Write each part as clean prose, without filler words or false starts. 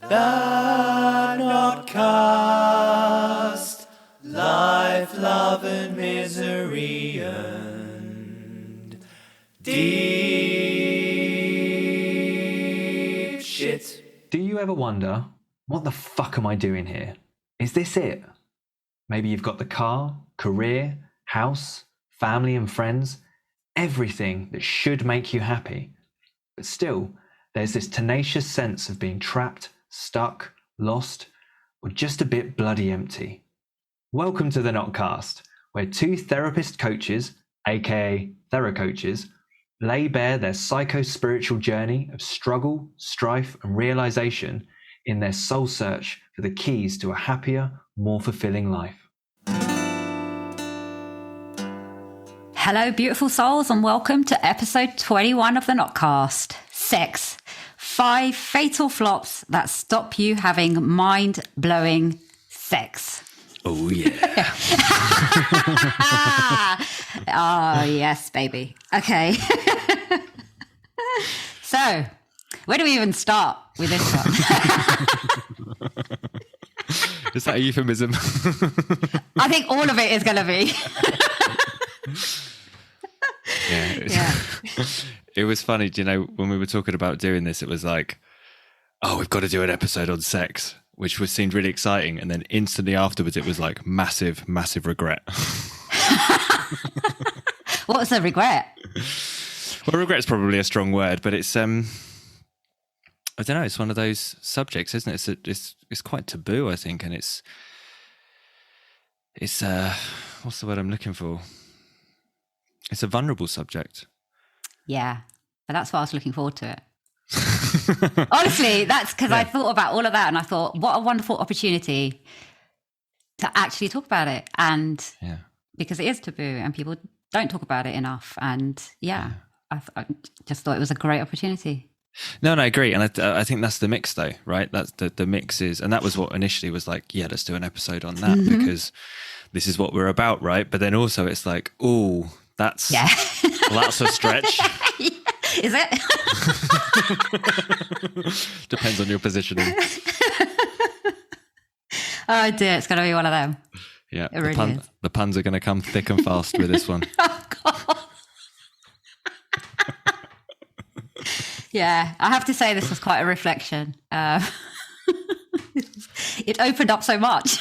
The Notcast, life, love and misery and deep shit. Do you ever wonder, what the fuck am I doing here? Is this it? Maybe you've got the car, career, house, family and friends, everything that should make you happy. But still, there's this tenacious sense of being trapped, stuck, lost, or just a bit bloody empty. Welcome to the Notcast, where two therapist coaches, aka theracoaches, lay bare their psycho-spiritual journey of struggle, strife, and realization in their soul search for the keys to a happier, more fulfilling life. Hello, beautiful souls, and welcome to episode 21 of the Notcast. Sex. 5 fatal flops that stop you having mind-blowing sex. Oh, yeah. Oh, yes, baby. Okay. So, where do we even start with this one? Is that a euphemism? I think all of it is going to be. Yeah. It was funny, do you know, when we were talking about doing this, it was like, oh, we've got to do an episode on sex, which seemed really exciting. And then instantly afterwards, it was like massive, massive regret. What was the regret? Well, regret's probably a strong word, but it's, I don't know, it's one of those subjects, isn't it? It's quite taboo, I think. And it's what's the word I'm looking for? It's a vulnerable subject. Yeah, but that's why I was looking forward to it. Honestly, that's because I thought about all of that and I thought, what a wonderful opportunity to actually talk about it. And because it is taboo and people don't talk about it enough. And I just thought it was a great opportunity. No, I agree. And I think that's the mix though, right? That's the mix is, and that was what initially was like, yeah, let's do an episode on that because this is what we're about, right? But then also it's like, oh, that's a stretch. Is it? Depends on your positioning. Oh dear, it's going to be one of them. Yeah, it really is. The puns are going to come thick and fast with this one. Oh God. Yeah, I have to say this was quite a reflection. It opened up so much.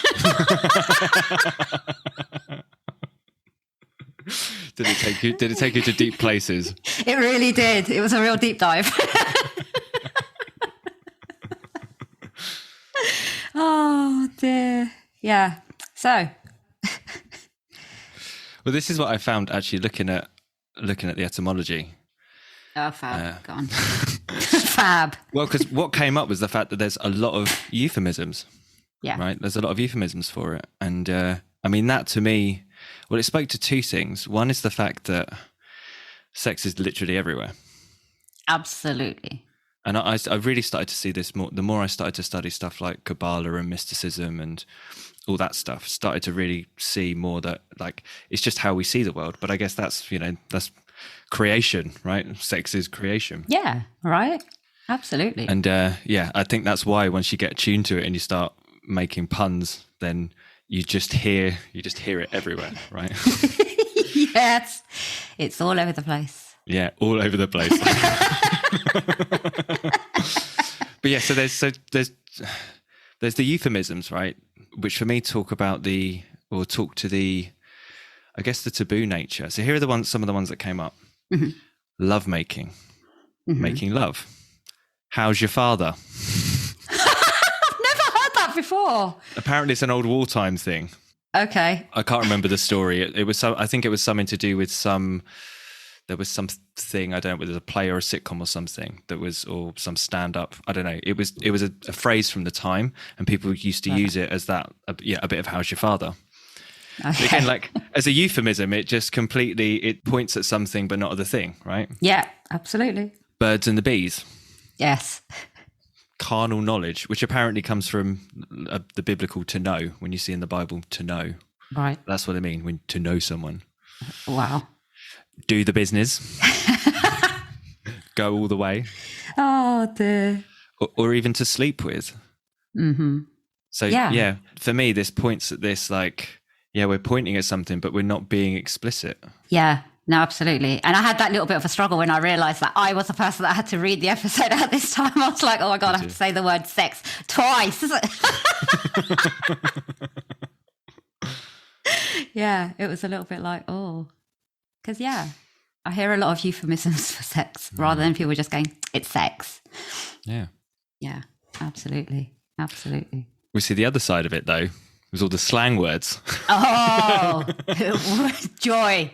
Did it take you to deep places? It really did. It was a real deep dive. Oh dear. Yeah. So. Well, this is what I found actually looking at the etymology. Oh, fab. Go on. Fab. Well, because what came up was the fact that there's a lot of euphemisms. Yeah. Right. There's a lot of euphemisms for it, and I mean that to me. Well, it spoke to two things. One is the fact that sex is literally everywhere. Absolutely. And I really started to see this more. The more I started to study stuff like Kabbalah and mysticism and all that stuff, started to really see more that like it's just how we see the world. But I guess that's creation, right? Sex is creation. Yeah. Right. Absolutely. And I think that's why once you get tuned to it and you start making puns, then you just hear it everywhere, right? Yes, it's all over the place. Yeah, all over the place. But yeah, so there's the euphemisms, right? Which for me talk to the, I guess the taboo nature. So here are some of the ones that came up. Mm-hmm. Love making, making love. How's your father? Before. Apparently it's an old wartime thing. Okay. I can't remember the story. It was I think it was something to do with there was something, I don't know whether it was a play or a sitcom or something or some stand up. I don't know. It was a phrase from the time and people used to use it as that, a bit of how's your father. Okay. Again, like as a euphemism, it just it points at something but not at the thing, right? Yeah, absolutely. Birds and the bees. Yes. Carnal knowledge, which apparently comes from the biblical to know, when you see in the Bible to know. Right. That's what I mean, when to know someone. Wow. Do the business. Go all the way. Oh, dear. Or even to sleep with. Mm-hmm. So yeah, for me, this points at this like, yeah, we're pointing at something, but we're not being explicit. Yeah, no, absolutely. And I had that little bit of a struggle when I realised that I was the person that had to read the episode out this time. I was like, oh my God, I have to say the word sex twice. Yeah, it was a little bit like, oh, because I hear a lot of euphemisms for sex rather than people just going, it's sex. Yeah. Yeah, absolutely. Absolutely. We see the other side of it, though. There's all the slang words. Oh, joy.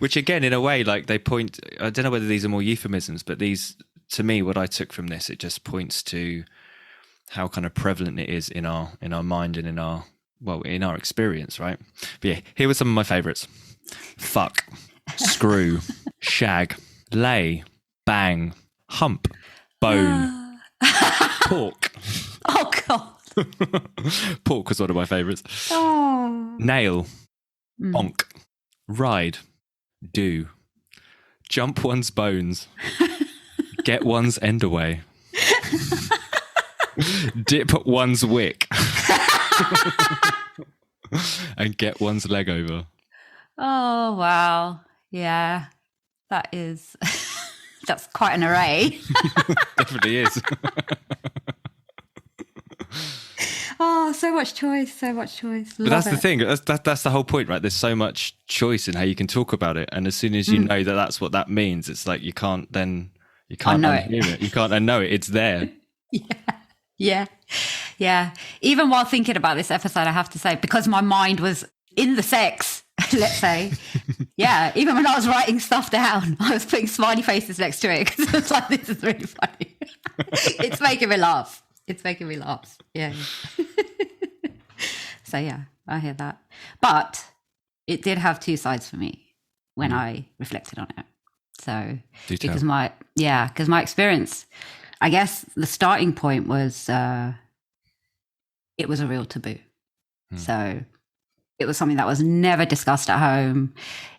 Which, again, in a way, like they point, I don't know whether these are more euphemisms, but these, to me, what I took from this, it just points to how kind of prevalent it is in our mind and in our experience, right? But yeah, here were some of my favorites. Fuck, screw, shag, lay, bang, hump, bone, pork. Oh, God. Pork was one of my favorites. Oh. Nail, bonk, ride, do, jump one's bones, get one's end away, dip one's wick, and get one's leg over. Oh, wow. Yeah, that is, that's quite an array. Definitely is. Oh, so much choice. But that's the thing. That's the whole point, right? There's so much choice in how you can talk about it, and as soon as you know that that's what that means, it's like you can't unhear it. You can't unknow it. It's there. Yeah. Even while thinking about this episode, I have to say, because my mind was in the sex, let's say. Yeah, even when I was writing stuff down, I was putting smiley faces next to it because it was like, this is really funny. It's making me laugh. Yeah. So yeah, I hear that. But it did have two sides for me when I reflected on it. So because my experience, I guess the starting point was it was a real taboo. So it was something that was never discussed at home.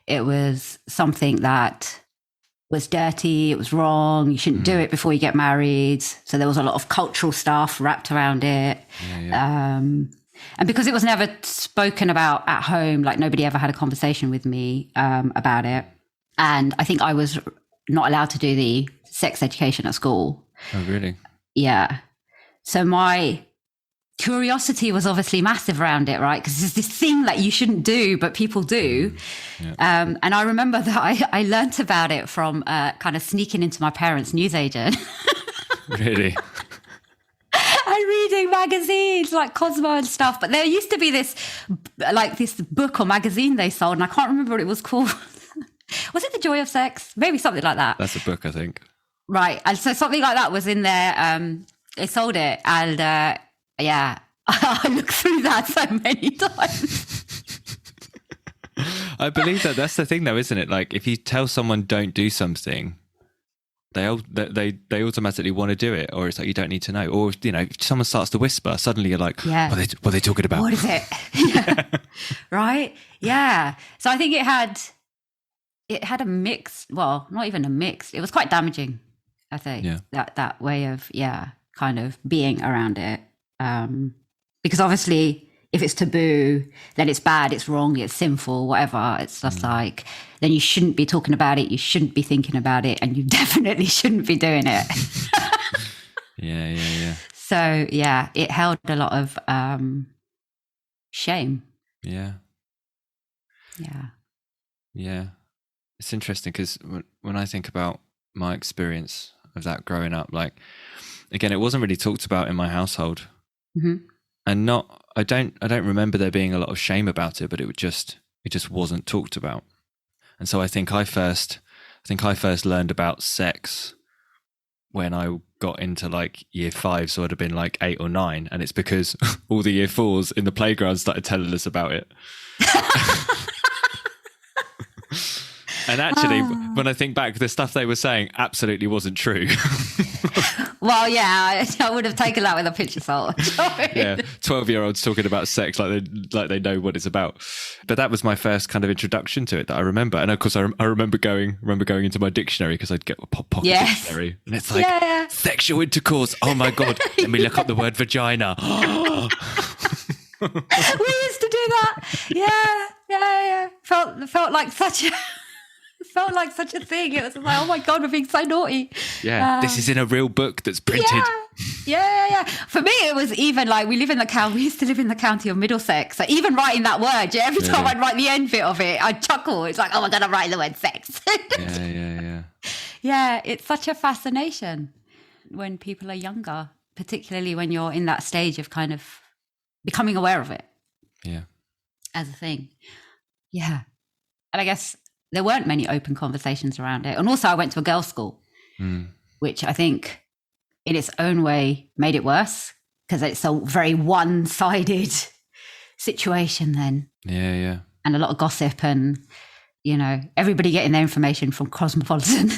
It was something that was dirty, it was wrong, you shouldn't do it before you get married. So there was a lot of cultural stuff wrapped around it. And because it was never spoken about at home, like nobody ever had a conversation with me about it. And I think I was not allowed to do the sex education at school. Oh, really? Yeah. So my curiosity was obviously massive around it, right? Because there's this thing that you shouldn't do, but people do. And I remember that I learnt about it from kind of sneaking into my parents' newsagent. Really? And reading magazines like Cosmo and stuff. But there used to be this book or magazine they sold, and I can't remember what it was called. Was it The Joy of Sex? Maybe something like that. That's a book, I think. Right. And so something like that was in there. They sold it. And yeah, I looked through that so many times. I believe that's the thing, though, isn't it? Like, if you tell someone don't do something, they automatically want to do it, or it's like you don't need to know. Or if someone starts to whisper, suddenly you're like, what are they talking about? What is it? Yeah. Right? Yeah. So I think it had a mix. Well, not even a mix. It was quite damaging, I think. Yeah. That way of kind of being around it. Because obviously if it's taboo, then it's bad, it's wrong, it's sinful, whatever. It's just like, then you shouldn't be talking about it, you shouldn't be thinking about it, and you definitely shouldn't be doing it. Yeah. So yeah, it held a lot of shame. Yeah. It's interesting because when I think about my experience of that growing up, like, again, it wasn't really talked about in my household. And I don't remember there being a lot of shame about it, but it just wasn't talked about. And so I think I first learned about sex when I got into like year 5, so I'd have been like 8 or 9, and it's because all the year 4s in the playground started telling us about it. And actually, when I think back, the stuff they were saying absolutely wasn't true. Well, yeah, I would have taken that with a pinch of salt. Yeah, 12-year-olds talking about sex like they know what it's about. But that was my first kind of introduction to it that I remember. And of course, I remember going into my dictionary because I'd get a pocket dictionary, and it's like sexual intercourse. Oh my god! Let me look up the word vagina. We used to do that. Yeah. Felt like such a. Felt like such a thing. It was like, oh my god, we're being so naughty. Yeah, this is in a real book that's printed. Yeah. For me, it was even like we used to live in the county of Middlesex. So even writing that word, every time I'd write the end bit of it, I'd chuckle. It's like, oh my god, I'm writing the word sex. Yeah. Yeah, it's such a fascination when people are younger, particularly when you're in that stage of kind of becoming aware of it. Yeah. As a thing. Yeah. And I guess there weren't many open conversations around it. And also I went to a girls' school, which I think in its own way made it worse because it's a very one-sided situation then. Yeah. And a lot of gossip and, everybody getting their information from Cosmopolitan.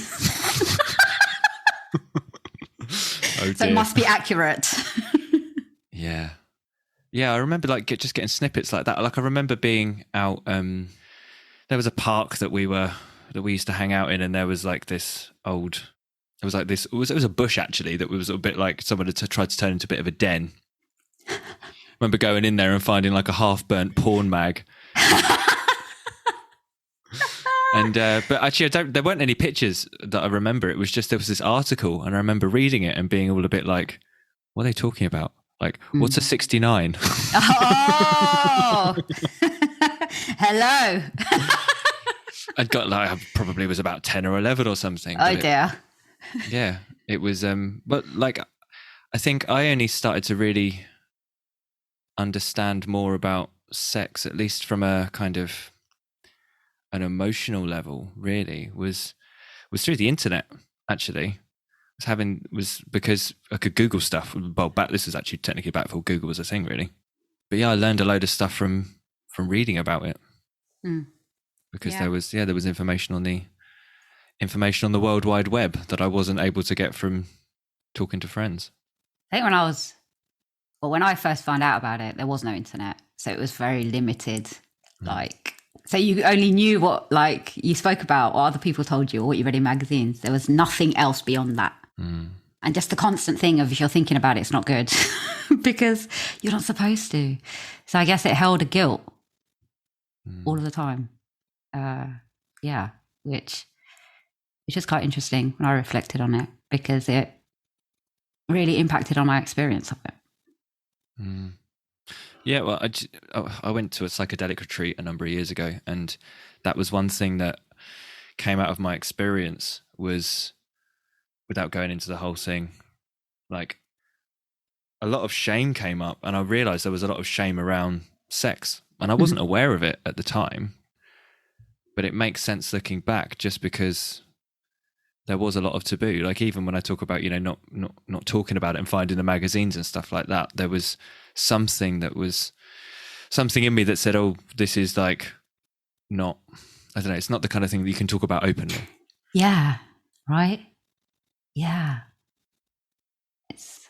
So it must be accurate. Yeah. Yeah, I remember just getting snippets like that. Like I remember being out, there was a park that we used to hang out in, and there was like this old, it was a bush actually that was a bit like someone had tried to turn into a bit of a den. I remember going in there and finding like a half-burnt porn mag. And but actually there weren't any pictures that I remember. It was just, there was this article, and I remember reading it and being all a bit like, what are they talking about? Like, what's a 69? Oh, hello. I'd got I probably was about 10 or 11 or something. Oh dear. Yeah, it was. But like, I think I only started to really understand more about sex, at least from a kind of an emotional level, really, was through the internet, actually. Was because I could Google stuff. Well, this is actually technically back before Google was a thing, really. But yeah, I learned a load of stuff from reading about it. Because there was information on the World Wide Web that I wasn't able to get from talking to friends. I think when I first found out about it, there was no internet, so it was very limited. So you only knew what you spoke about, or other people told you, or what you read in magazines. There was nothing else beyond that. And just the constant thing of, if you're thinking about it, it's not good because you're not supposed to. So I guess it held a guilt all of the time. Which is quite interesting when I reflected on it, because it really impacted on my experience of it. Yeah, well, I went to a psychedelic retreat a number of years ago, and that was one thing that came out of my experience was, without going into the whole thing, like a lot of shame came up, and I realized there was a lot of shame around sex, and I wasn't aware of it at the time, but it makes sense looking back, just because there was a lot of taboo. Like, even when I talk about, not talking about it and finding the magazines and stuff like that, there was something in me that said, oh, this is like not, I don't know, it's not the kind of thing that you can talk about openly. Yeah. Right. Yeah. It's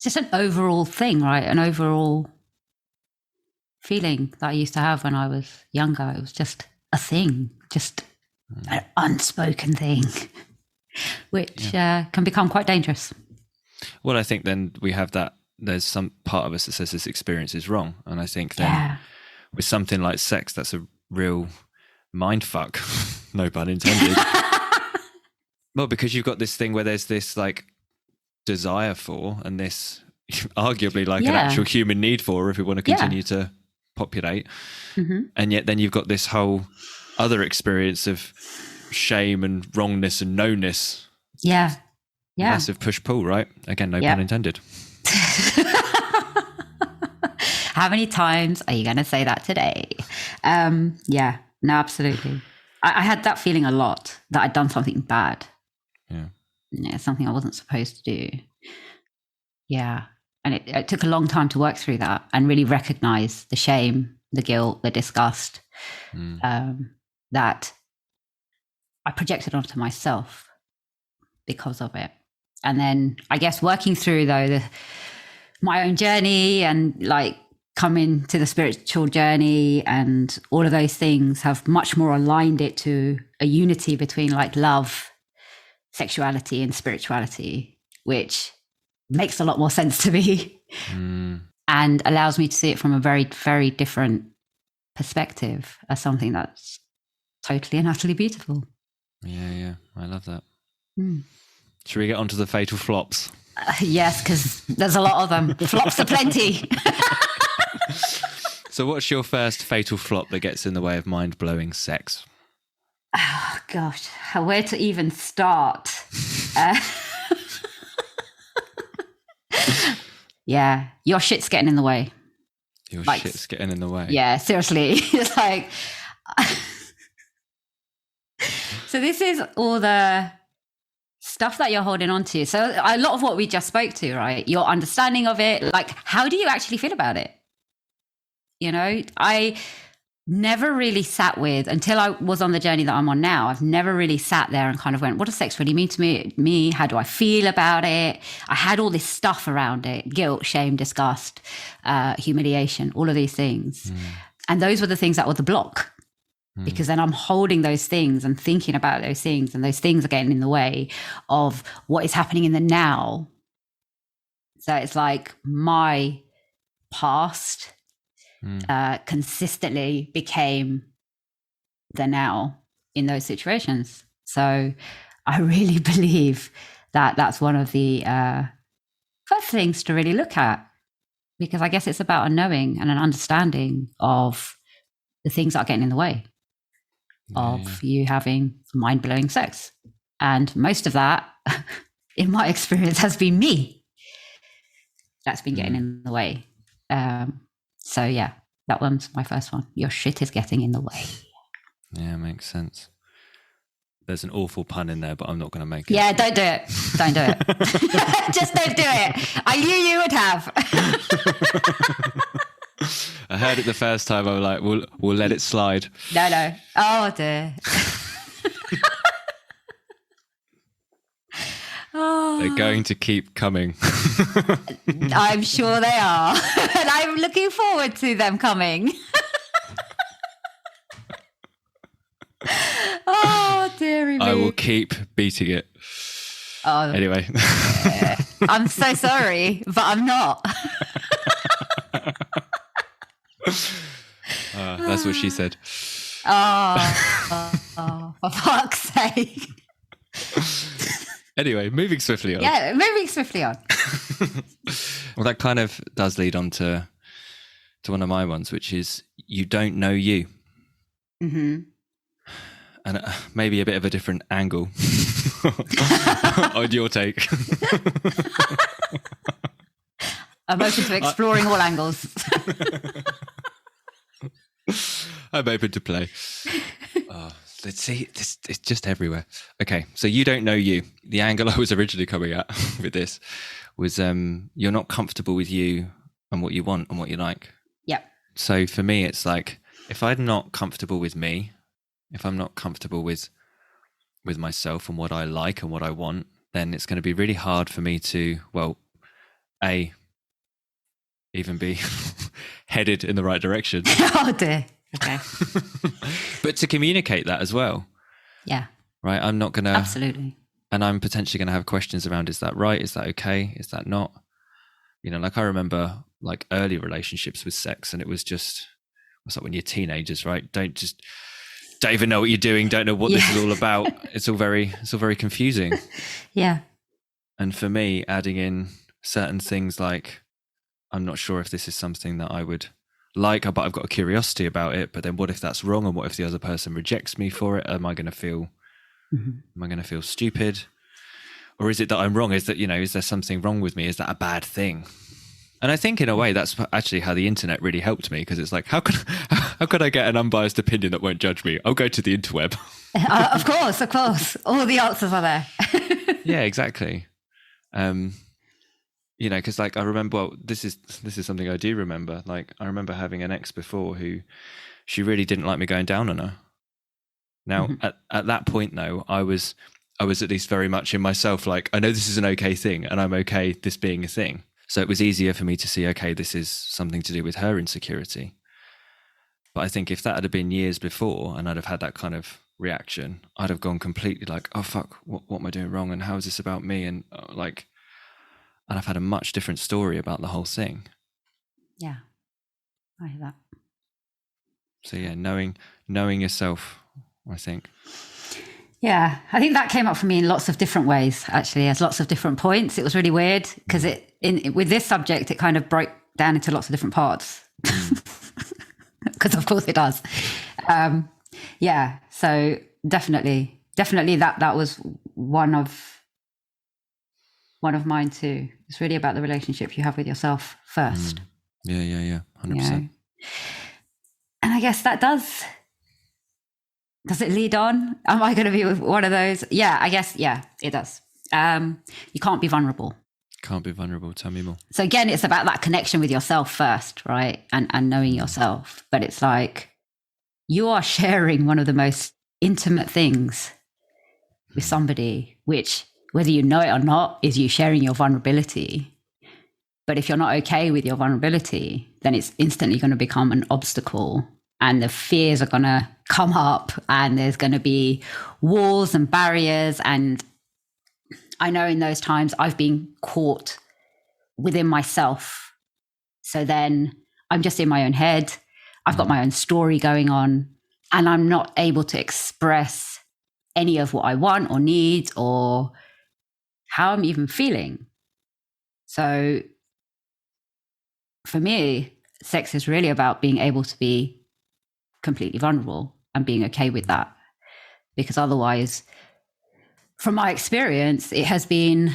just an overall thing, right? An overall feeling that I used to have when I was younger. It was just a thing, just an unspoken thing, which can become quite dangerous. Well, I think then we have that, there's some part of us that says this experience is wrong. And I think then with something like sex, that's a real mind fuck, no pun intended. Well, because you've got this thing where there's this like desire for, and this arguably like an actual human need for, if we want to continue to populate. And yet then you've got this whole other experience of shame and wrongness and no-ness. Yeah. Massive push-pull, right? Again, no pun intended. How many times are you going to say that today? No, absolutely. I had that feeling a lot, that I'd done something bad. Something I wasn't supposed to do. And it took a long time to work through that and really recognize the shame, the guilt, the disgust that I projected onto myself because of it. And then I guess working through though my own journey and like coming to the spiritual journey and all of those things have much more aligned it to a unity between like love, sexuality and spirituality, which makes a lot more sense to me and allows me to see it from a very, very different perspective as something that's totally and utterly beautiful. Yeah. I love that. Should we get on to the fatal flops? Yes, because there's a lot of them. Flops are plenty. So what's your first fatal flop that gets in the way of mind-blowing sex? Oh, gosh, where to even start? Yeah, your shit's getting in the way. Your shit's getting in the way. Yeah, seriously. It's like... So this is all the stuff that you're holding on to. So a lot of what we just spoke to, right? Your understanding of it, like, how do you actually feel about it? You know, I never really sat with, until I was on the journey that I'm on now, I've never really sat there and kind of went, what does sex really mean to me? How do I feel about it? I had all this stuff around it: guilt, shame, disgust, humiliation, all of these things. And those were the things that were the block. Because then I'm holding those things and thinking about those things, and those things are getting in the way of what is happening in the now. So it's like my past consistently became the now in those situations. So I really believe that that's one of the first things to really look at, because I guess it's about a knowing and an understanding of the things that are getting in the way of you having mind-blowing sex. And most of that, in my experience, has been me that's been getting in the way. So yeah, that one's my first one. Your shit is getting in the way. Yeah, makes sense. There's an awful pun in there, but I'm not going to make it. Yeah, don't do it. Don't do it. Just don't do it. I knew you would have. I heard it the first time. I was like, we'll let it slide. No. Oh dear. They're going to keep coming. I'm sure they are. And I'm looking forward to them coming. Oh, dearie me. I will keep beating it. Oh, anyway. I'm so sorry, but I'm not. That's what she said. Oh, for fuck's sake. Anyway, moving swiftly on. Yeah, moving swiftly on. Well, that kind of does lead on to one of my ones, which is you don't know you. Mm-hmm. And maybe a bit of a different angle on your take. I'm open to exploring all angles. I'm open to play. Let's see, it's just everywhere. Okay, so you don't know you. The angle I was originally coming at with this was you're not comfortable with you and what you want and what you like. Yep. So for me, it's like, if I'm not comfortable with me, if I'm not comfortable with myself and what I like and what I want, then it's going to be really hard for me to, well, even be headed in the right direction. Oh dear. Okay. But to communicate that as well. Yeah. Right. I'm not going to. Absolutely. And I'm potentially going to have questions around, is that right? Is that okay? Is that not? You know, like I remember like early relationships with sex, and it was just, what's up when you're teenagers, right? Don't even know what you're doing. Don't know what this is all about. It's all very confusing. Yeah. And for me, adding in certain things like, I'm not sure if this is something that I would like, but I've got a curiosity about it. But then what if that's wrong? And what if the other person rejects me for it? Am I going to feel stupid? Or is it that I'm wrong? Is that, is there something wrong with me? Is that a bad thing? And I think in a way that's actually how the internet really helped me, because it's like, how could I get an unbiased opinion that won't judge me? I'll go to the interweb. Of course. All the answers are there. Yeah, exactly. Because like I remember, well, this is something I do remember. Like I remember having an ex before who, she really didn't like me going down on her. Now at that point though, I was I was at least very much in myself, like, I know this is an okay thing and I'm okay this being a thing. So it was easier for me to see, okay, this is something to do with her insecurity. But I think if that had been years before and I'd have had that kind of reaction, I'd have gone completely like, oh fuck, what am I doing wrong? And how is this about me? And and I've had a much different story about the whole thing. Yeah, I hear that. So yeah, knowing yourself, I think. Yeah, I think that came up for me in lots of different ways, actually, as lots of different points. It was really weird because with this subject, it kind of broke down into lots of different parts. Because of course it does. Yeah, so definitely that was one of mine too. It's really about the relationship you have with yourself first. Yeah, 100%. You know? And I guess that does it lead on? Am I going to be one of those? Yeah, I guess, yeah, it does. You can't be vulnerable. Can't be vulnerable. Tell me more. So again, it's about that connection with yourself first, right? And knowing yourself. But it's like you are sharing one of the most intimate things with somebody, which, whether you know it or not, is you sharing your vulnerability. But if you're not okay with your vulnerability, then it's instantly going to become an obstacle. And the fears are going to come up and there's going to be walls and barriers. And I know in those times I've been caught within myself. So then I'm just in my own head. I've got my own story going on and I'm not able to express any of what I want or need or how I'm even feeling. So for me, sex is really about being able to be completely vulnerable and being okay with that. Because otherwise, from my experience, it has been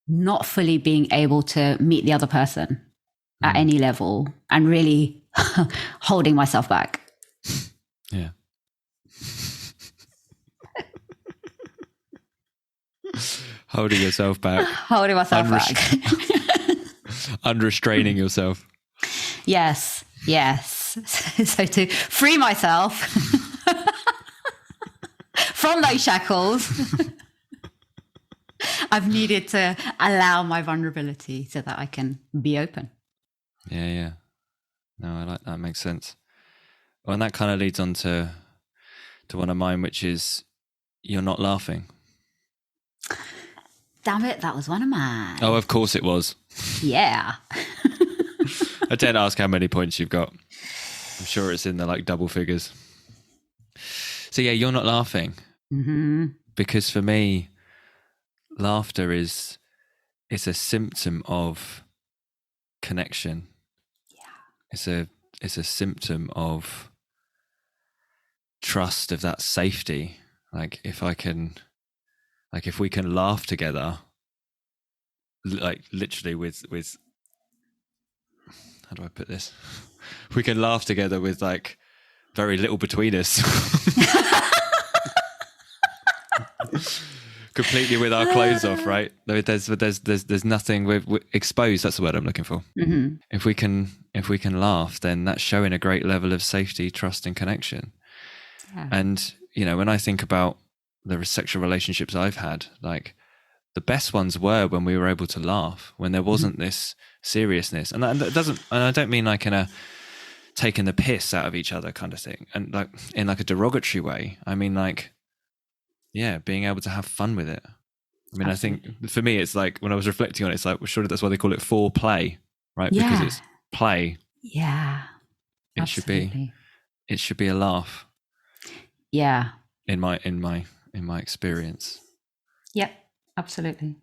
not fully being able to meet the other person at any level and really holding myself back. Yeah. Holding yourself back. Holding myself back. Unrestraining yourself. Yes. So to free myself from those shackles, I've needed to allow my vulnerability so that I can be open. Yeah. No, I like that. Makes sense. Well, and that kind of leads on to one of mine, which is you're not laughing. Damn it, that was one of mine. Oh, of course it was. Yeah. I didn't ask how many points you've got. I'm sure it's in the double figures. So yeah, you're not laughing. Mm-hmm. Because for me, laughter is a symptom of connection. Yeah. It's a symptom of trust, of that safety. If we can laugh together, literally with how do I put this? We can laugh together with very little between us. Completely with our clothes off, right? There's nothing. We're exposed. That's the word I'm looking for. Mm-hmm. If we can laugh, then that's showing a great level of safety, trust, and connection. Yeah. And when I think about the sexual relationships I've had, the best ones were when we were able to laugh, when there wasn't this seriousness, and that doesn't. And I don't mean in a taking the piss out of each other kind of thing, and in a derogatory way. I mean being able to have fun with it. I mean, absolutely. I think for me, it's when I was reflecting on it, it's surely that's why they call it foreplay, right? Yeah. Because it's play. Yeah. It should be a laugh. Yeah. In my experience. Yep. Absolutely.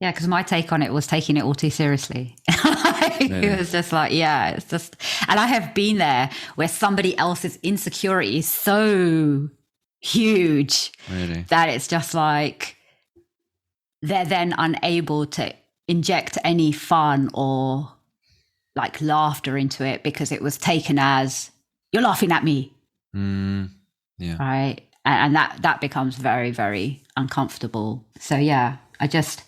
Yeah, because my take on it was taking it all too seriously. Really? It was just it's just, and I have been there where somebody else's insecurity is so huge, really, that it's just they're then unable to inject any fun or laughter into it because it was taken as you're laughing at me. Yeah. Right. And that becomes very, very uncomfortable. So it's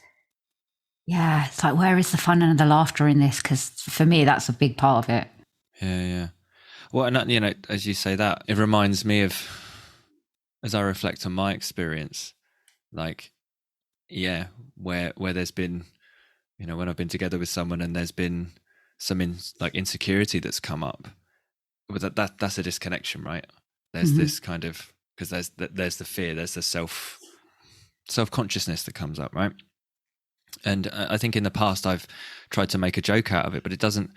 where is the fun and the laughter in this? Because for me, that's a big part of it. Yeah. Well, and as you say that, it reminds me of as I reflect on my experience, like, yeah, where there's been, you know, when I've been together with someone and there's been some insecurity that's come up, but that's a disconnection, right? There's this kind of, because there's the fear, there's the self-consciousness that comes up, right? And I think in the past I've tried to make a joke out of it, but it doesn't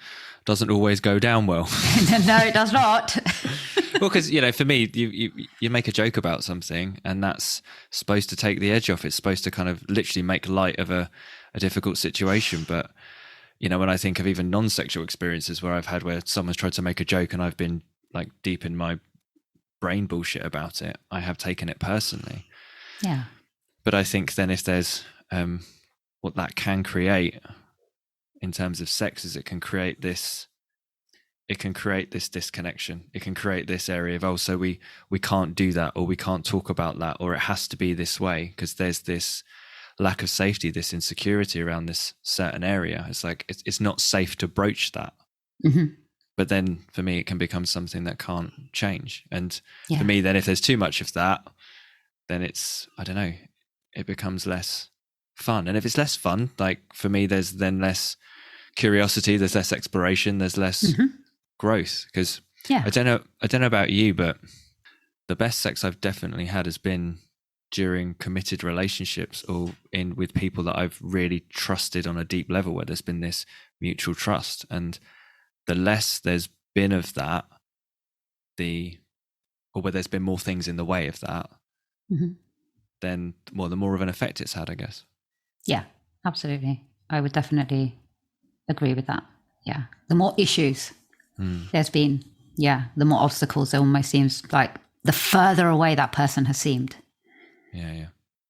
always go down well. No, it does not. Well, because, you know, for me, you make a joke about something, and that's supposed to take the edge off. It's supposed to kind of literally make light of a difficult situation. But, you know, when I think of even non-sexual experiences where someone's tried to make a joke and I've been like deep in my brain bullshit about it, I have taken it personally. Yeah. But I think then if there's what that can create in terms of sex is it can create this disconnection. It can create this area of, so we can't do that, or we can't talk about that, or it has to be this way, because there's this lack of safety, this insecurity around this certain area. It's like it's not safe to broach that. Mm-hmm. But then for me, it can become something that can't change. And for me, then if there's too much of that, then it's, I don't know, it becomes less fun. And if it's less fun, like for me, there's then less curiosity, there's less exploration, there's less growth. Because I don't know about you, but the best sex I've definitely had has been during committed relationships, or with people that I've really trusted on a deep level, where there's been this mutual trust. And the less there's been of that, or where there's been more things in the way of that, then the more of an effect it's had, I guess. Yeah, absolutely. I would definitely agree with that. Yeah. The more issues there's been, the more obstacles. It almost seems like the further away that person has seemed. Yeah.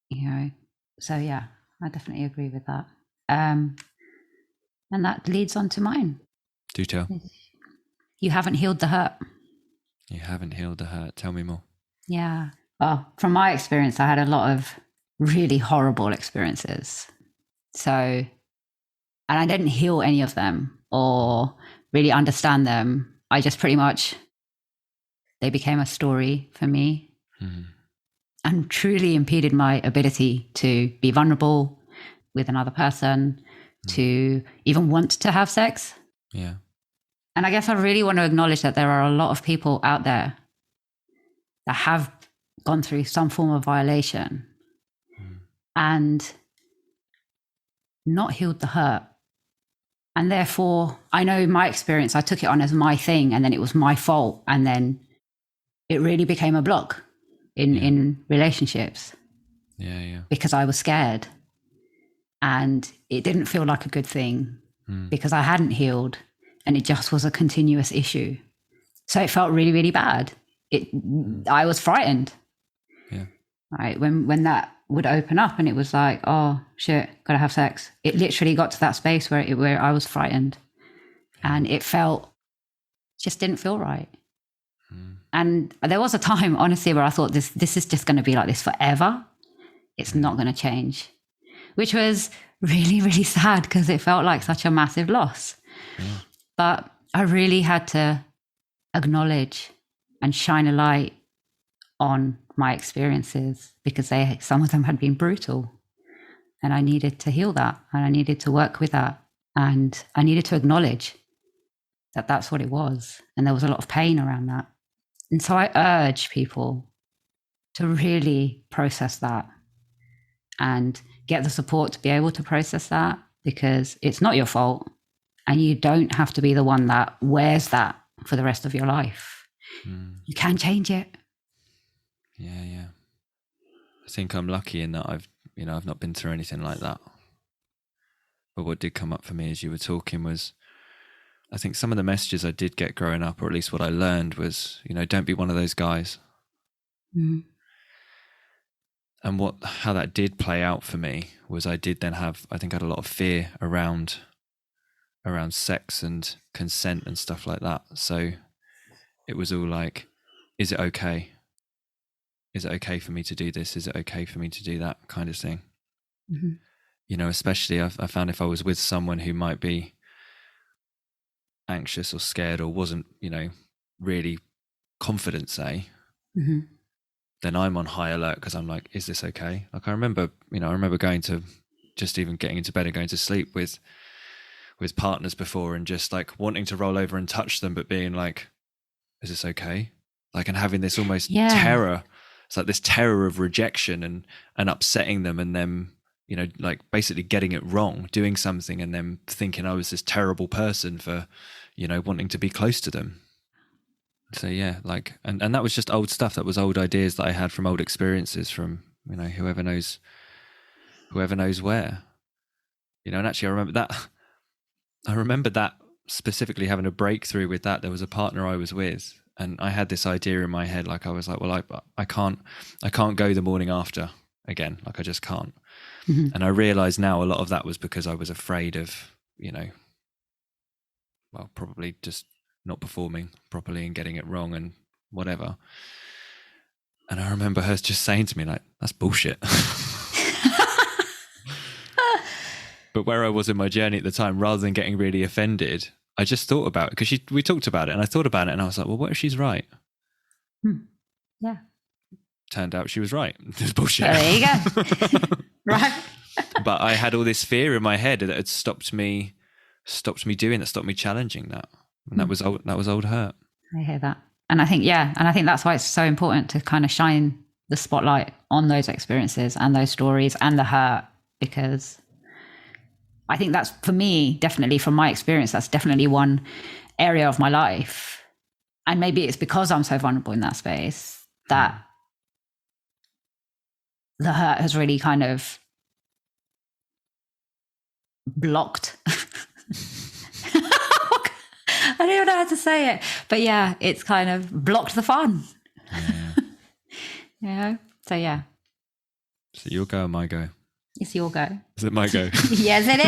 You know, so I definitely agree with that. And that leads on to mine. Do tell. You haven't healed the hurt. You haven't healed the hurt. Tell me more. Yeah. Well, from my experience, I had a lot of really horrible experiences. So, and I didn't heal any of them or really understand them. I just pretty much, they became a story for me and truly impeded my ability to be vulnerable with another person, to even want to have sex. Yeah. And I guess I really want to acknowledge that there are a lot of people out there that have gone through some form of violation and not healed the hurt. And therefore, I know in my experience, I took it on as my thing, and then it was my fault. And then it really became a block in relationships. Yeah. Because I was scared. And it didn't feel like a good thing because I hadn't healed, and it just was a continuous issue. So it felt really, really bad. I was frightened. Yeah. Right. When that would open up and it was like, oh shit, gotta have sex. It literally got to that space where I was frightened, and it just didn't feel right. And there was a time, honestly, where I thought this is just going to be like this forever. It's not going to change, which was really, really sad because it felt like such a massive loss. Yeah. But I really had to acknowledge and shine a light on my experiences because some of them had been brutal, and I needed to heal that, and I needed to work with that, and I needed to acknowledge that that's what it was, and there was a lot of pain around that. And so I urge people to really process that and get the support to be able to process that, because it's not your fault, and you don't have to be the one that wears that for the rest of your life. You can change it. Yeah. I think I'm lucky in that I've not been through anything like that. But what did come up for me as you were talking was, I think some of the messages I did get growing up, or at least what I learned was, don't be one of those guys. And how that did play out for me was I did then have, I think I had a lot of fear around sex and consent and stuff like that. So it was all like, is it okay? Is it okay for me to do this? Is it okay for me to do that kind of thing? Especially I found if I was with someone who might be anxious or scared or wasn't, really confident, say, then I'm on high alert because I'm like, is this okay? Like I remember going to just even getting into bed and going to sleep with partners before, and just like wanting to roll over and touch them, but being like, is this okay? Like, and having this almost terror. It's like this terror of rejection and upsetting them, and them, you know, like basically getting it wrong, doing something, and them thinking I was this terrible person for, you know, wanting to be close to them. So yeah, like, and that was just old stuff. That was old ideas that I had from old experiences from, you know, whoever knows where, you know. And actually I remember that specifically having a breakthrough with that. There was a partner I was with, and I had this idea in my head, like I was like, well, I can't go the morning after again. Like I just can't. Mm-hmm. And I realize now a lot of that was because I was afraid of, you know, well, probably just not performing properly and getting it wrong and whatever. And I remember her just saying to me, like, that's bullshit. But where I was in my journey at the time, rather than getting really offended, I just thought about it, because we talked about it, and I thought about it, and I was like, well, what if she's right? Yeah. Turned out she was right. It's bullshit. There you go. Right. But I had all this fear in my head that had stopped me doing that, stopped me challenging that. And that was old hurt. I hear that. And I think, that's why it's so important to kind of shine the spotlight on those experiences and those stories and the hurt, because I think that's, for me, definitely from my experience, that's definitely one area of my life. And maybe it's because I'm so vulnerable in that space that the hurt has really kind of blocked. I don't even know how to say it. But yeah, it's kind of blocked the fun. Yeah. You know? So yeah. So your go or my go? It's your go. Is it my go? Yes, it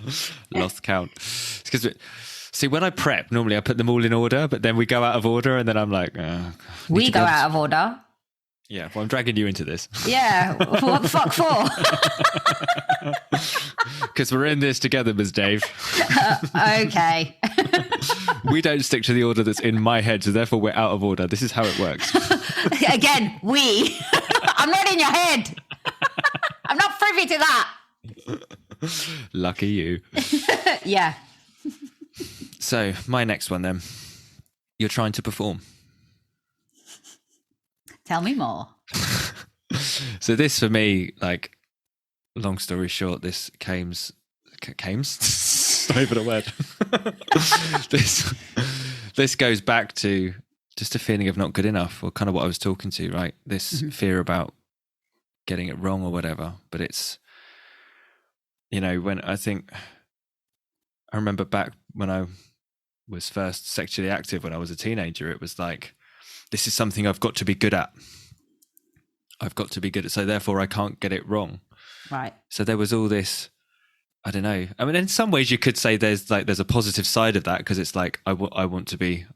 is. Lost count. Because see, when I prep, normally I put them all in order, but then we go out of order, and then I'm like, we go out of order. Yeah, well, I'm dragging you into this. Yeah, what the fuck for? Because we're in this together, Ms. Dave. Okay. We don't stick to the order that's in my head, so therefore we're out of order. This is how it works. Again, we. I'm not in your head. I'm not privy to that. Lucky you. Yeah. So, my next one then. You're trying to perform. Tell me more. So this, for me, like, long story short, this cames? Not even a word. This goes back to just a feeling of not good enough, or kind of what I was talking to, right? This fear about getting it wrong or whatever. But it's, you know, when I remember back when I was first sexually active when I was a teenager, it was like, this is something I've got to be good at. So therefore I can't get it wrong. Right. So there was all this, I don't know. I mean, in some ways you could say there's a positive side of that, because it's like, I want to be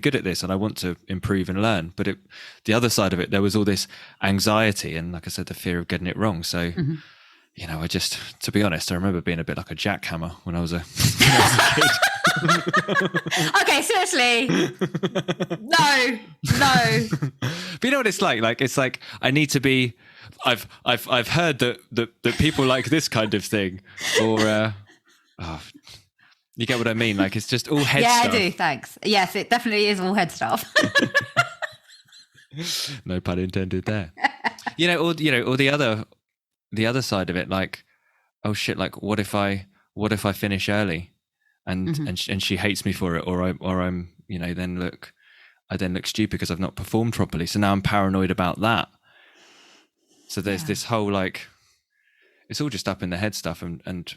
good at this, and I want to improve and learn. But the other side of it, there was all this anxiety and, like I said, the fear of getting it wrong. So, you know, to be honest, I remember being a bit like a jackhammer when I was a kid. Okay, seriously. No. But you know what it's like? Like, it's like, I need to be, I've heard that people like this kind of thing, or you get what I mean? Like, it's just all head stuff. Yeah, I do. Thanks. Yes, it definitely is all head stuff. No pun intended there. Or the other side of it, like, oh shit, like, what if I finish early, and she hates me for it, or I'm, you know, I then look stupid because I've not performed properly. So now I'm paranoid about that. So there's this whole, like, it's all just up in the head stuff, and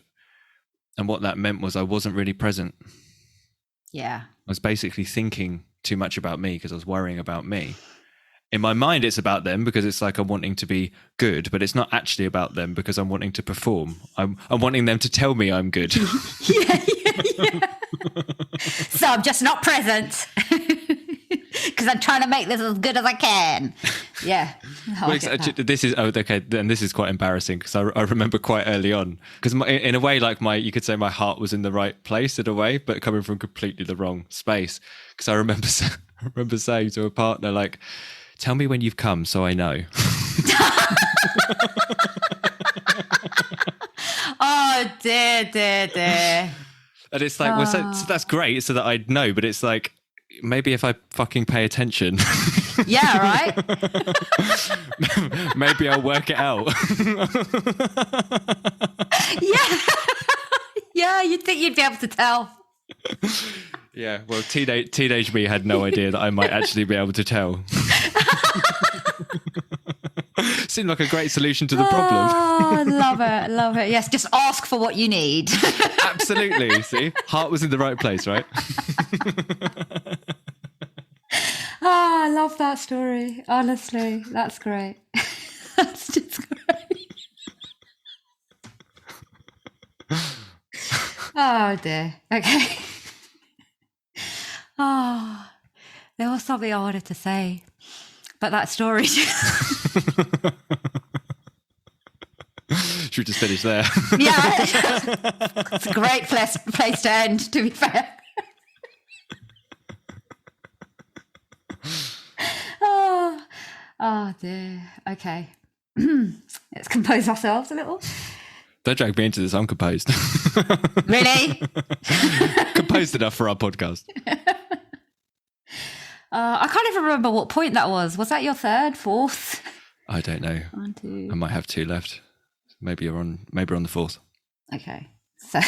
what that meant was I wasn't really present. Yeah. I was basically thinking too much about me because I was worrying about me. In my mind, it's about them because it's like I'm wanting to be good, but it's not actually about them because I'm wanting to perform. I'm wanting them to tell me I'm good. Yeah. So I'm just not present because I'm trying to make this as good as I can. Yeah. This is quite embarrassing because I remember quite early on, because in a way, like, you could say my heart was in the right place in a way, but coming from completely the wrong space. Because I remember saying to a partner, like, tell me when you've come so I know. Oh dear, dear, dear. And it's like, well, so that's great, so that I'd know, but it's like, maybe if I fucking pay attention. Yeah, right? Maybe I'll work it out. Yeah. Yeah, you'd think you'd be able to tell. Yeah, well, teenage me had no idea that I might actually be able to tell. Seemed like a great solution to the problem. Oh, love it. Yes, just ask for what you need. Absolutely. See, heart was in the right place, right? Oh, I love that story. Honestly, that's great. That's just great. Oh dear. Okay. Oh, there was something I wanted to say, but that story. Should we just finish there? Yeah, it's a great place to end, to be fair. Oh dear. Okay. Let's compose ourselves a little. Don't drag me into this. I'm composed. Really? Composed enough for our podcast. I can't even remember what point that was. Was that your third, fourth? I don't know. 1, 2. I might have 2 left. Maybe we're on the 4th. Okay. So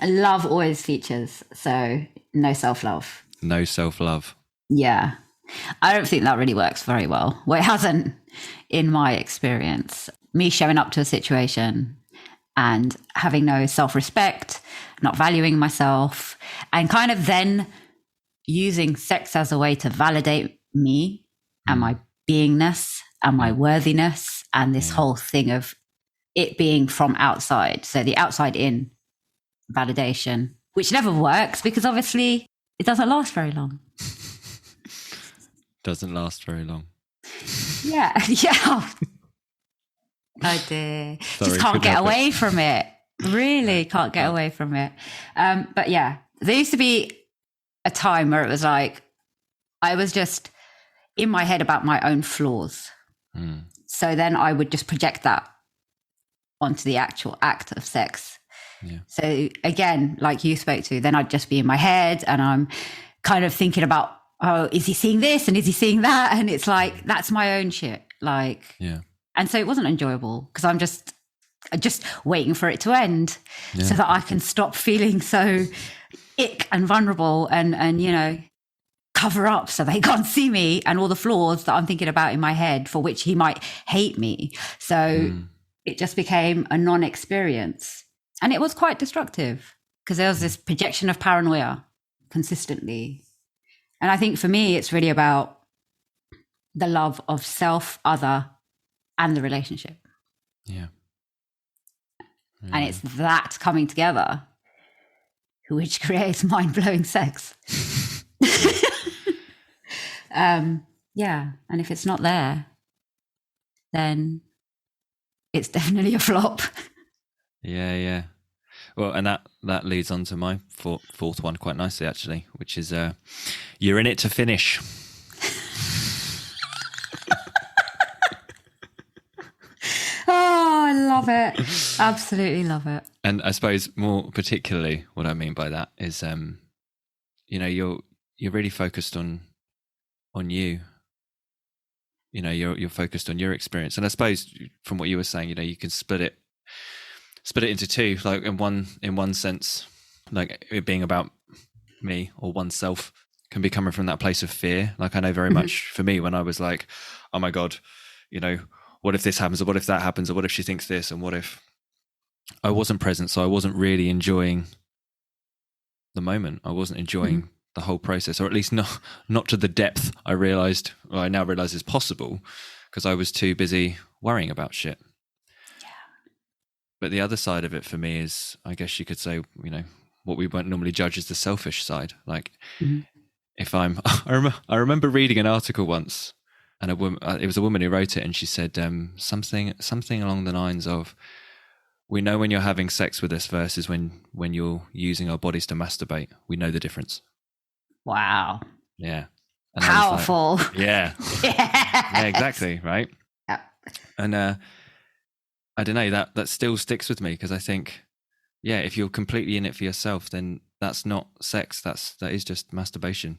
love always features. So no self-love. No self-love. Yeah. I don't think that really works very well. Well, it hasn't in my experience. Me showing up to a situation and having no self-respect, not valuing myself, and kind of then using sex as a way to validate me and my beingness and my worthiness, and this whole thing of it being from outside. So the outside in validation, which never works because obviously it doesn't last very long. Doesn't last very long. Yeah. Yeah. Oh dear. Sorry, just can't get help away from it. Really can't get away from it. But yeah, there used to be a time where it was like, I was just in my head about my own flaws. So then I would just project that onto the actual act of sex. Yeah. So again, like you spoke to, then I'd just be in my head and I'm kind of thinking about, oh, is he seeing this and is he seeing that? And it's like, that's my own shit. Like, Yeah. And so it wasn't enjoyable because I'm just waiting for it to end so that I can stop feeling so ick and vulnerable and, you know, cover up so they can't see me and all the flaws that I'm thinking about in my head for which he might hate me. So it just became a non-experience. And it was quite destructive because there was this projection of paranoia consistently. And I think for me, it's really about the love of self, other, and the relationship. Yeah. And it's that coming together which creates mind-blowing sex. Yeah. And if it's not there, then it's definitely a flop. Yeah. Well, and that leads on to my fourth one quite nicely, actually, which is you're in it to finish. Oh, I love it. Absolutely love it. And I suppose more particularly what I mean by that is, you know, you're really focused on you. You know, you're focused on your experience. And I suppose from what you were saying, you know, you can split it into two, like in one sense, like it being about me or oneself can be coming from that place of fear. Like I know very much for me when I was like, oh my God, you know, what if this happens or what if that happens or what if she thinks this and what if I wasn't present, so I wasn't really enjoying the moment. I wasn't enjoying the whole process, or at least not to the depth I now realize is possible because I was too busy worrying about shit. Yeah. But the other side of it for me is, I guess you could say, you know, what we won't normally judge is the selfish side. Like if I remember reading an article once, and it was a woman who wrote it, and she said something along the lines of, we know when you're having sex with us versus when you're using our bodies to masturbate. We know the difference. Wow. Yeah. And I was Powerful. like, yeah. Yes. Yeah, exactly. Right. Yeah. And I don't know, that still sticks with me, because I think, yeah, if you're completely in it for yourself, then that's not sex. That is just masturbation,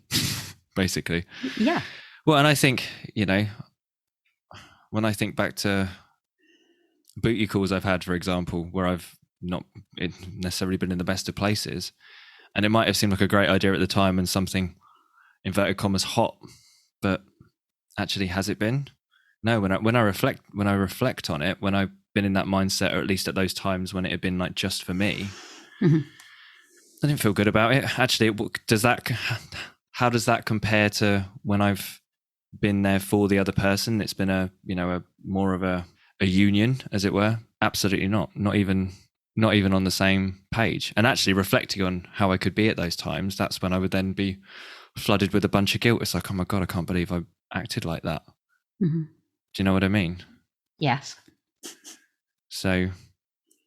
basically. Yeah. Well, and I think, when I think back to booty calls I've had, for example, where I've not necessarily been in the best of places, and it might have seemed like a great idea at the time and something, inverted commas, hot, but actually, has it been? No. When I reflect on it, when I've been in that mindset, or at least at those times when it had been like just for me, Mm-hmm. I didn't feel good about it. Actually, how does that compare to when I've been there for the other person? It's been a more of a union, as it were. Absolutely not. Not even on the same page. And actually, reflecting on how I could be at those times, that's when I would then be flooded with a bunch of guilt. It's like, oh my God, I can't believe I acted like that. Mm-hmm. Do you know what I mean? Yes. So,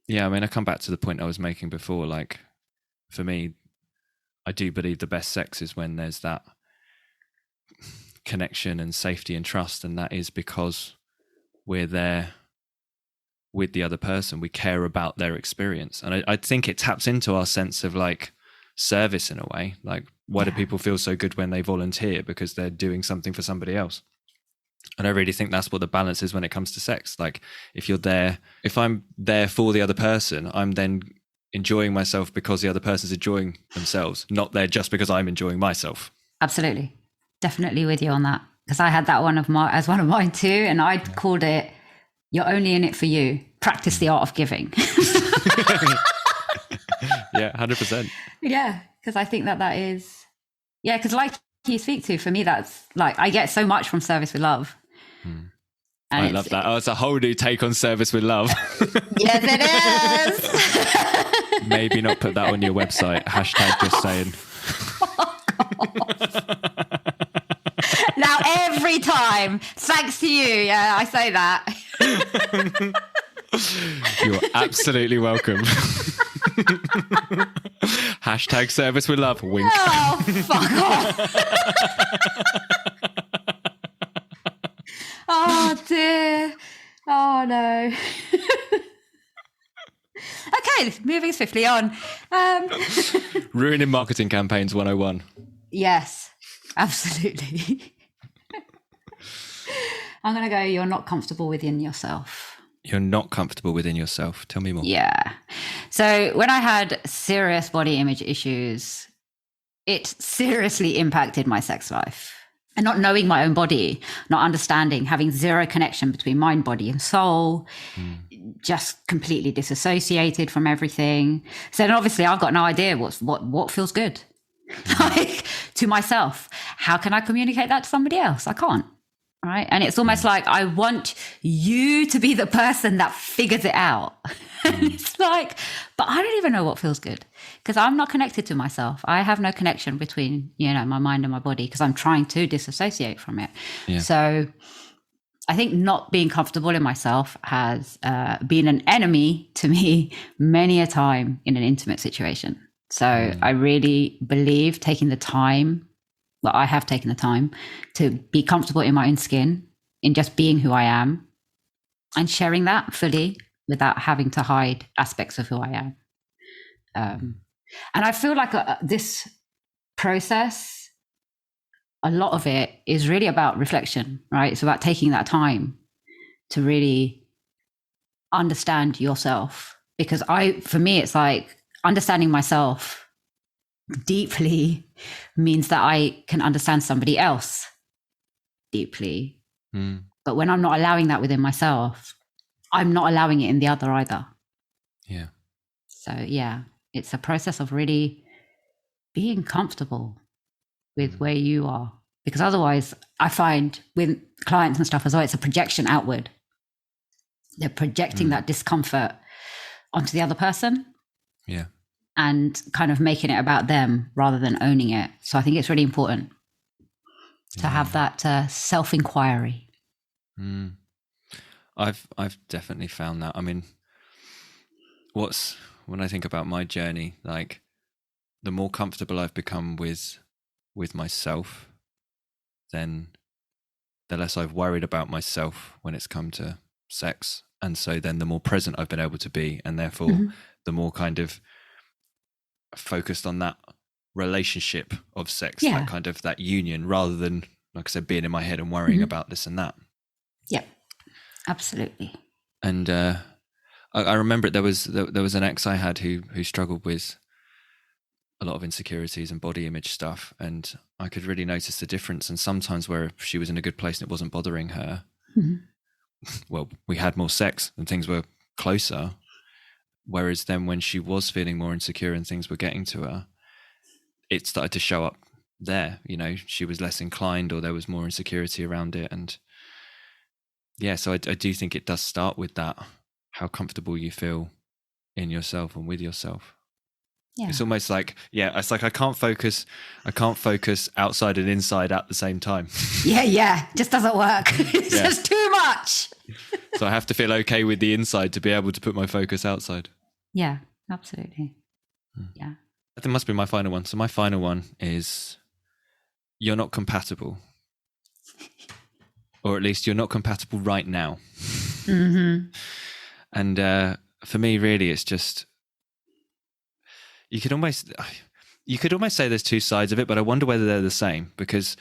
yeah, I mean, I come back to the point I was making before. Like, for me, I do believe the best sex is when there's that connection and safety and trust. And that is because we're there with the other person. We care about their experience. And I think it taps into our sense of like service in a way. Like, why do people feel so good when they volunteer? Because they're doing something for somebody else. And I really think that's what the balance is when it comes to sex. Like, if I'm there for the other person, I'm then enjoying myself because the other person's enjoying themselves, not there just because I'm enjoying myself. Absolutely. Definitely with you on that. Because I had that as one of mine too. And I called it, "You're only in it for you. Practice the art of giving." Yeah, 100%. Yeah. Because I think that is, because like you speak to, for me, that's like, I get so much from service with love. And I love that. Oh, it's a whole new take on service with love. Yes, it is. Maybe not put that on your website. Hashtag just saying. Now every time, thanks to you, I say that. You're absolutely welcome. Hashtag service with love. Wink. Oh, fuck off. Oh, dear. Oh, no. Okay, moving swiftly on. Ruining marketing campaigns 101. Yes, absolutely. I'm going to go, you're not comfortable within yourself. You're not comfortable within yourself. Tell me more. Yeah. So when I had serious body image issues, it seriously impacted my sex life. And not knowing my own body, not understanding, having zero connection between mind, body, and soul, just completely disassociated from everything. So then obviously I've got no idea what feels good. Like, to myself. How can I communicate that to somebody else? I can't. Right. And it's almost like, I want you to be the person that figures it out. It's like, but I don't even know what feels good, because I'm not connected to myself. I have no connection between, my mind and my body, because I'm trying to disassociate from it. Yeah. So I think not being comfortable in myself has been an enemy to me many a time in an intimate situation. So I really believe taking the time, I have taken the time to be comfortable in my own skin, in just being who I am and sharing that fully without having to hide aspects of who I am. And I feel like this process, a lot of it is really about reflection, right? It's about taking that time to really understand yourself. Because for me, it's like understanding myself deeply means that I can understand somebody else deeply. But when I'm not allowing that within myself, I'm not allowing it in the other either. Yeah. So it's a process of really being comfortable with where you are, because otherwise I find with clients and stuff as well, it's a projection outward. They're projecting that discomfort onto the other person. Yeah. And kind of making it about them rather than owning it. So I think it's really important to have that self-inquiry. I've definitely found that. I mean, when I think about my journey, like, the more comfortable I've become with myself, then the less I've worried about myself when it's come to sex. And so then the more present I've been able to be, and therefore the more kind of focused on that relationship of sex, that kind of that union, rather than, like I said, being in my head and worrying about this and that. Yep, absolutely. And I remember there was an ex I had who struggled with a lot of insecurities and body image stuff, and I could really notice the difference. And sometimes where she was in a good place and it wasn't bothering her, well, we had more sex and things were closer. Whereas then when she was feeling more insecure and things were getting to her, it started to show up there. You know, she was less inclined, or there was more insecurity around it. And yeah, so I do think it does start with that, how comfortable you feel in yourself and with yourself. Yeah. It's almost like, it's like I can't focus outside and inside at the same time. Yeah. Just doesn't work. It's just too much. So I have to feel okay with the inside to be able to put my focus outside. Yeah, absolutely. Yeah. That must be my final one. So my final one is, you're not compatible. Or at least you're not compatible right now. And for me, really, it's just, you could almost say there's two sides of it, but I wonder whether they're the same, because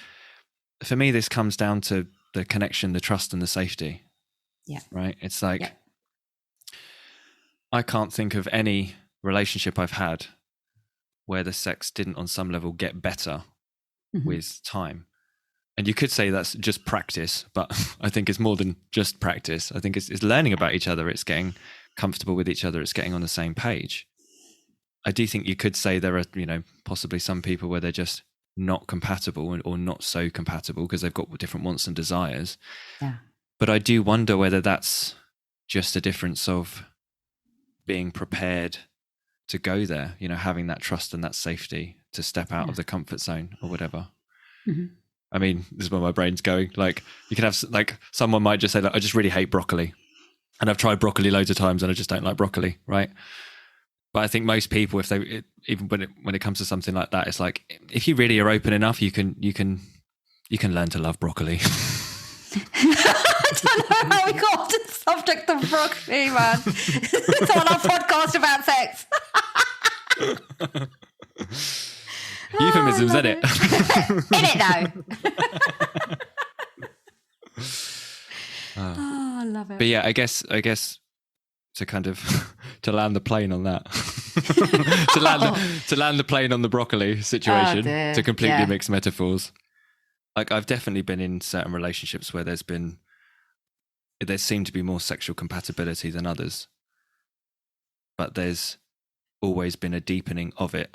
for me, this comes down to the connection, the trust, and the safety. Yeah. Right? It's like, I can't think of any relationship I've had where the sex didn't on some level get better with time. And you could say that's just practice, but I think it's more than just practice. I think it's learning about each other. It's getting comfortable with each other. It's getting on the same page. I do think you could say there are, possibly some people where they're just not compatible or not so compatible because they've got different wants and desires. Yeah. But I do wonder whether that's just a difference of being prepared to go there, having that trust and that safety to step out of the comfort zone or whatever. I mean, this is where my brain's going. Like, you can have, like, someone might just say, like, I just really hate broccoli. And I've tried broccoli loads of times and I just don't like broccoli, right? But I think most people, even when it comes to something like that, it's like, if you really are open enough, you can learn to love broccoli. I don't know how we got to the subject of broccoli, man. It's on our podcast about sex. Euphemisms, isn't it? In it though. I love it. But yeah, I guess to kind of to land the plane on that, to land the plane on the broccoli situation, to completely mix metaphors. Like, I've definitely been in certain relationships where there seemed to be more sexual compatibility than others, but there's always been a deepening of it,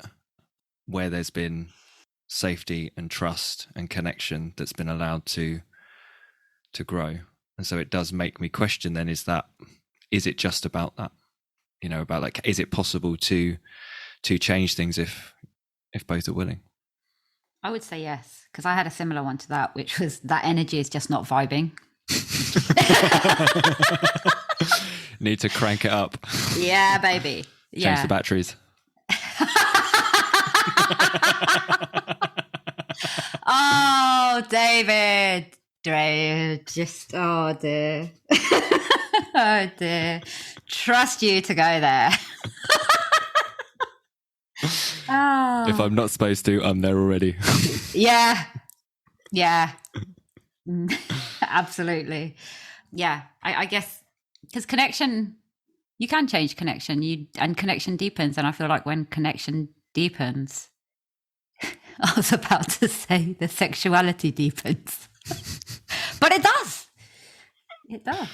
where there's been safety and trust and connection that's been allowed to grow. And so it does make me question then, is it just about that? About, like, is it possible to change things if both are willing? I would say yes, because I had a similar one to that, which was that energy is just not vibing. Need to crank it up. Yeah, baby. Change the batteries. Oh, David, just, oh dear. Oh dear. Trust you to go there. Oh. If I'm not supposed to, I'm there already. Yeah. Absolutely. Yeah, I guess, because connection, you can change connection, and connection deepens. And I feel like when connection deepens, I was about to say the sexuality deepens. But it does. It does.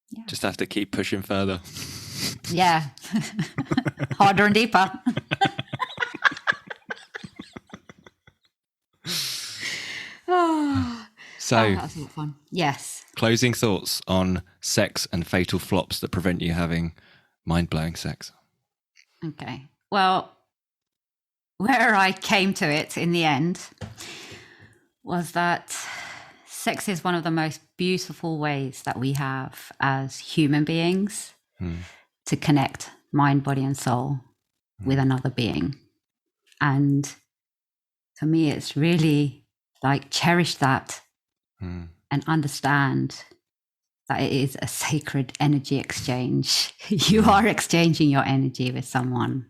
Yeah. Just have to keep pushing further. Yeah. Harder and deeper. So, that was a lot of fun. Yes. Closing thoughts on sex and fatal flops that prevent you having mind-blowing sex. Okay. Well, where I came to it in the end was that sex is one of the most beautiful ways that we have as human beings to connect mind, body, and soul with another being. And for me, it's really Like, cherish that Mm. and understand that it is a sacred energy exchange. You are exchanging your energy with someone.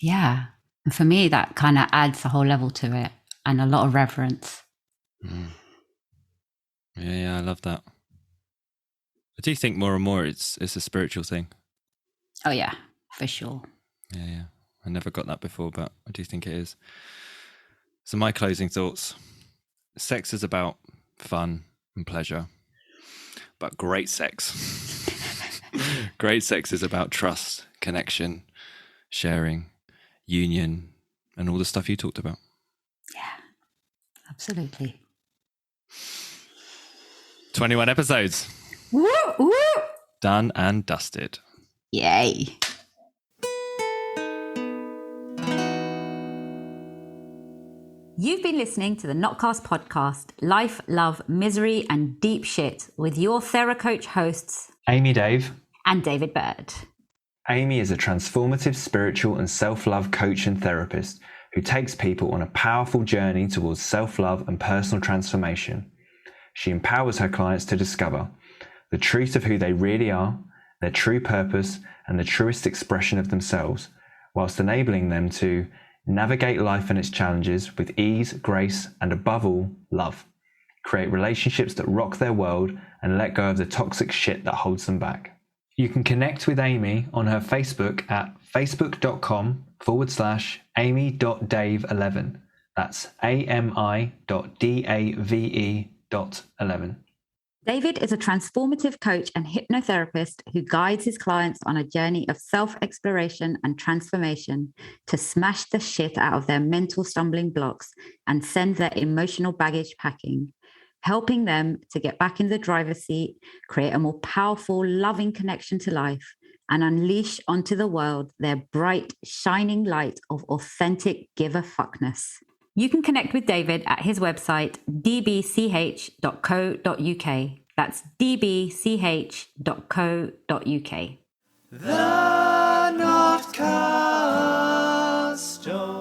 Yeah. And for me, that kind of adds a whole level to it and a lot of reverence. Yeah, I love that. I do think more and more it's a spiritual thing. Oh, yeah, for sure. Yeah. I never got that before, but I do think it is. So my closing thoughts. Sex is about fun and pleasure, but great sex. Great sex is about trust, connection, sharing, union, and all the stuff you talked about. Yeah, absolutely. 21 episodes. Woo, woo. Done and dusted. Yay. You've been listening to the Notcast podcast, Life, Love, Misery, and Deep Shit with your TheraCoach hosts, Amy Dave. and David Bird. Amy is a transformative spiritual and self-love coach and therapist who takes people on a powerful journey towards self-love and personal transformation. She empowers her clients to discover the truth of who they really are, their true purpose, and the truest expression of themselves, whilst enabling them to navigate life and its challenges with ease, grace, and above all, love. Create relationships that rock their world and let go of the toxic shit that holds them back. You can connect with Amy on her Facebook at facebook.com/amy.dave11. That's AMI.DAVE.11. David is a transformative coach and hypnotherapist who guides his clients on a journey of self-exploration and transformation to smash the shit out of their mental stumbling blocks and send their emotional baggage packing, helping them to get back in the driver's seat, create a more powerful, loving connection to life, and unleash onto the world their bright, shining light of authentic give-a-fuckness. You can connect with David at his website, dbch.co.uk. That's dbch.co.uk. The Notcast.